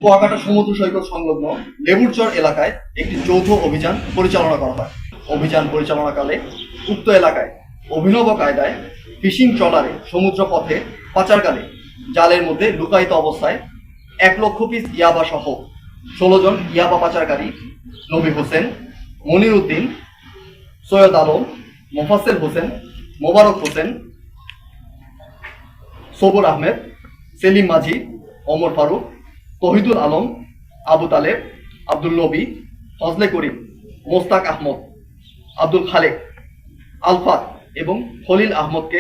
কুয়াকাটা সমুদ্র সৈকত সংলগ্ন লেবুরচর এলাকায় একটি যৌথ অভিযান পরিচালনা করা হয়। অভিযান পরিচালনাকালে উক্ত এলাকায় অভিনব কায়দায় ফিশিং ট্রলারে সমুদ্র পথে পাচারকালে জালের মধ্যে লুকায়িত অবস্থায় 1,00,000 পিস ইয়াবা সহ 16 জন ইয়াবা পাচারকারী নবী হোসেন, মনির উদ্দিন, সৈয়দ আলম, মোফাসেল হোসেন, মোবারক হোসেন, সবুর আহমেদ, সেলিম মাঝি, ওমর ফারুক, তহিদুল আলম, আবু তালেব, আব্দুল নবী, ফজলে করিম, মোস্তাক আহমদ, আব্দুল খালেক, আলফাত এবং খলিল আহমদকে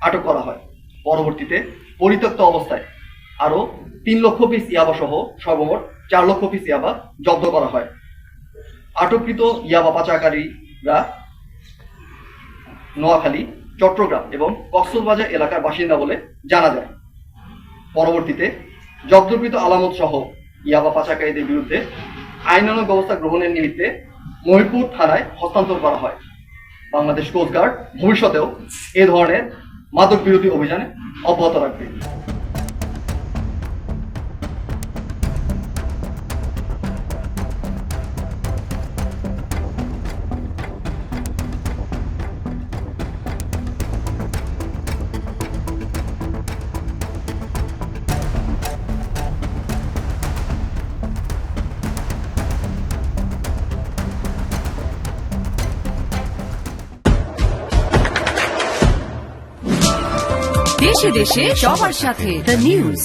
আটক করা হয়। পরবর্তীতে পরিত্যক্ত অবস্থায় আরও 3,00,000 পিস ইয়াবা সহ সর্বমোট 4,00,000 পিস ইয়াবা জব্দ করা হয়। আটককৃত ইয়াবা পাচারকারীরা নোয়াখালী, চট্টগ্রাম এবং কক্সবাজার এলাকার বাসিন্দা বলে জানা যায়। পরবর্তীতে জব্দকৃত আলামত সহ ইয়াবা পাচারকারীদের বিরুদ্ধে আইনানুগ ব্যবস্থা গ্রহণের নিমিত্তে মহিপুর থানায় হস্তান্তর করা হয়। বাংলাদেশ কোস্টগার্ড ভবিষ্যতেও এ ধরনের মাদক বিরোধী অভিযানে অব্যাহত রাখবে। দেশে দেশে সবার সাথে দ্য নিউজ।